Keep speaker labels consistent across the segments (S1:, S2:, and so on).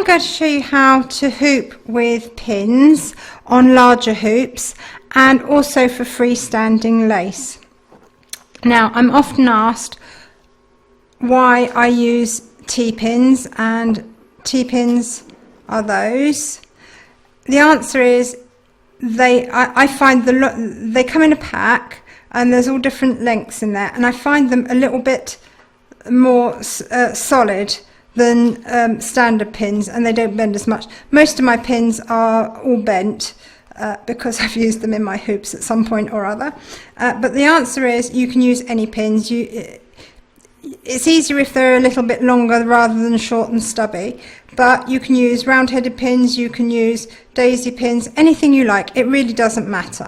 S1: going to show you how to hoop with pins on larger hoops and also for freestanding lace. Now, I'm often asked why I use T-pins, and T-pins are those. The answer is I find they come in a pack and there's all different lengths in there, and I find them a little bit more solid than standard pins, and they don't bend as much. Most of my pins are all bent because I've used them in my hoops at some point or other, but the answer is you can use any pins. It's easier if they're a little bit longer rather than short and stubby, but you can use round-headed pins, you can use daisy pins, anything you like. It really doesn't matter.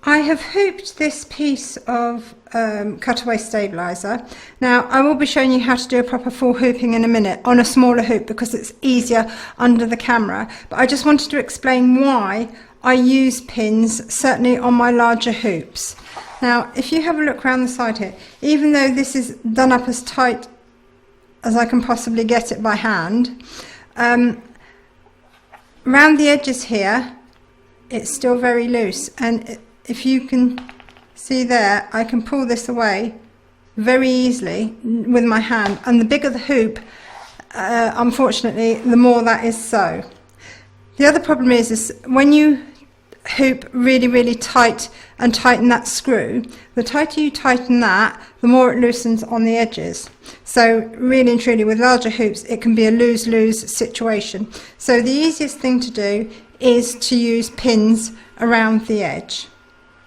S1: I have hooped this piece of cutaway stabilizer. Now, I will be showing you how to do a proper full hooping in a minute on a smaller hoop because it's easier under the camera, but I just wanted to explain why I use pins, certainly on my larger hoops. Now, if you have a look around the side here, even though this is done up as tight as I can possibly get it by hand, around the edges here, it's still very loose. And if you can see there, I can pull this away very easily with my hand. And the bigger the hoop, unfortunately, the more that is so. The other problem is when you hoop really tight and tighten that screw, the tighter you tighten that, the more it loosens on the edges. So really and truly with larger hoops it can be a lose-lose situation. So the easiest thing to do is to use pins around the edge.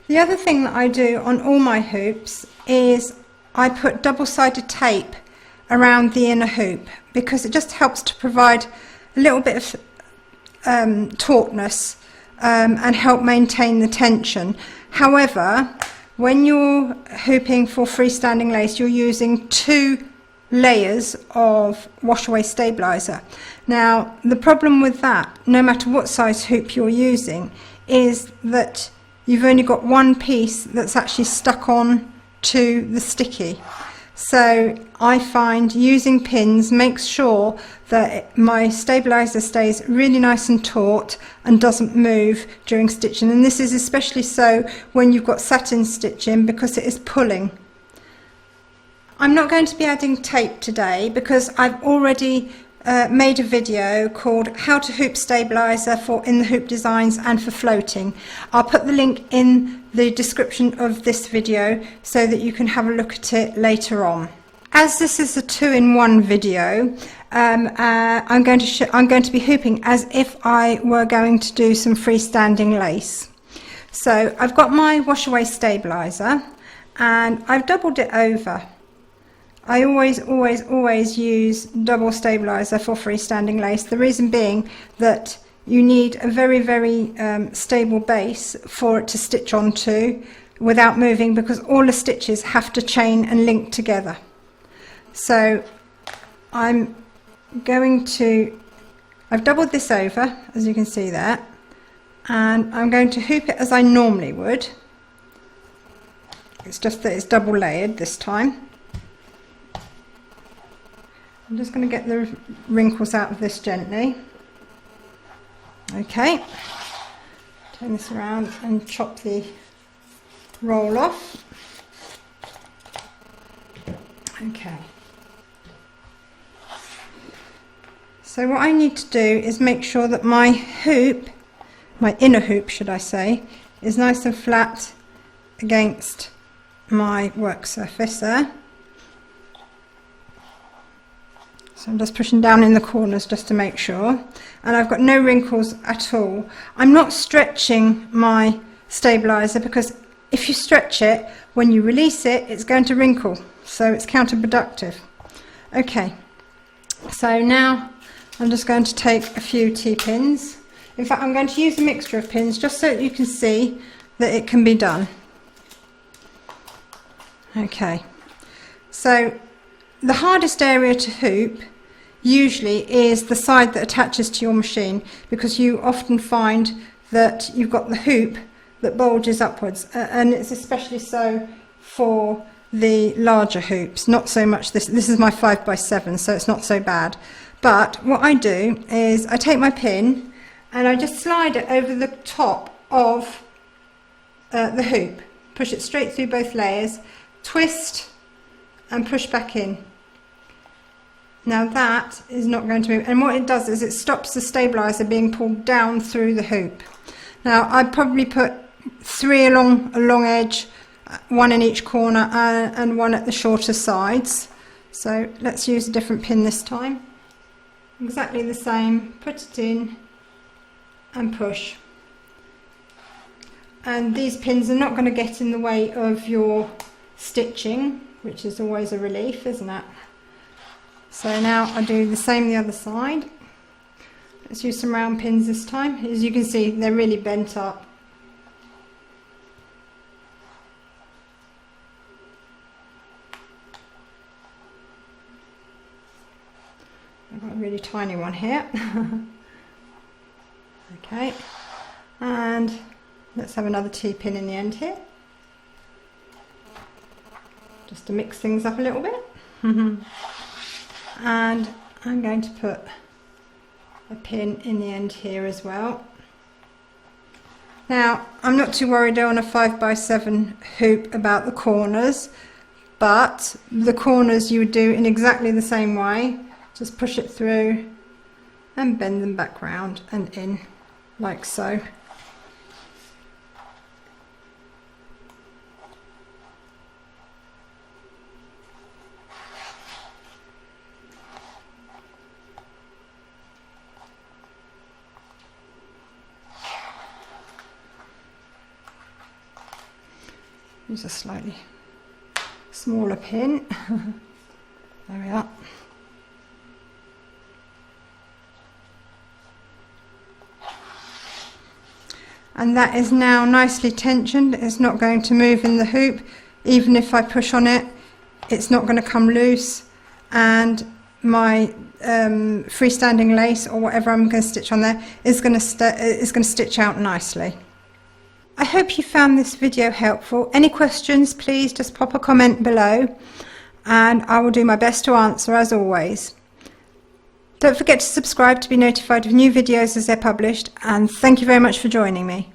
S1: The other thing that I do on all my hoops is I put double-sided tape around the inner hoop because it just helps to provide a little bit of tautness and help maintain the tension. However, when you're hooping for freestanding lace, you're using 2 layers of washaway stabilizer. Now, the problem with that, no matter what size hoop you're using, is that you've only got one piece that's actually stuck on to the sticky. So I find using pins makes sure that my stabilizer stays really nice and taut and doesn't move during stitching, and this is especially so when you've got satin stitching because it is pulling. I'm not going to be adding tape today because I've already made a video called How to Hoop Stabilizer for In the Hoop Designs and for floating. I'll put the link in the description of this video so that you can have a look at it later on. As this is a 2-in-1 video, I'm going to be hooping as if I were going to do some freestanding lace. So I've got my washaway stabilizer and I've doubled it over. I always use double stabilizer for freestanding lace. The reason being that you need a very stable base for it to stitch onto without moving, because all the stitches have to chain and link together. So I've doubled this over, as you can see there, and I'm going to hoop it as I normally would. It's just that it's double layered this time. I'm just going to get the wrinkles out of this gently. Okay, turn this around and chop the roll off. Okay, so what I need to do is make sure that my hoop, my inner hoop should I say, is nice and flat against my work surface there. So I'm just pushing down in the corners just to make sure, and I've got no wrinkles at all. I'm not stretching my stabilizer because if you stretch it, when you release it, it's going to wrinkle, so it's counterproductive. Okay, so now I'm just going to take a few T-pins. In fact, I'm going to use a mixture of pins just so that you can see that it can be done. Okay, so the hardest area to hoop usually is the side that attaches to your machine, because you often find that you've got the hoop that bulges upwards, and it's especially so for the larger hoops. Not so much this is my 5x7, so it's not so bad, But what I do is I take my pin and I just slide it over the top of the hoop, push it straight through both layers, twist and push back in. Now that is not going to move, and what it does is it stops the stabilizer being pulled down through the hoop. Now I'd probably put 3 along a long edge, 1 in each corner and 1 at the shorter sides. So let's use a different pin this time. Exactly the same, put it in and push. And these pins are not going to get in the way of your stitching, which is always a relief, isn't it? So now I do the same the other side. Let's use some round pins this time. As you can see, they're really bent up. I've got a really tiny one here. Okay, and let's have another T-pin in the end here, just to mix things up a little bit. And I'm going to put a pin in the end here as well. Now I'm not too worried on a 5x7 hoop about the corners, but the corners you would do in exactly the same way. Just push it through and bend them back round and in, like so. Use a slightly smaller pin. There we are. And that is now nicely tensioned. It's not going to move in the hoop. Even if I push on it, it's not going to come loose, and my freestanding lace or whatever I'm going to stitch on there is going to stitch out nicely. I hope you found this video helpful. Any questions, please just pop a comment below and I will do my best to answer, as always. Don't forget to subscribe to be notified of new videos as they're published, and thank you very much for joining me.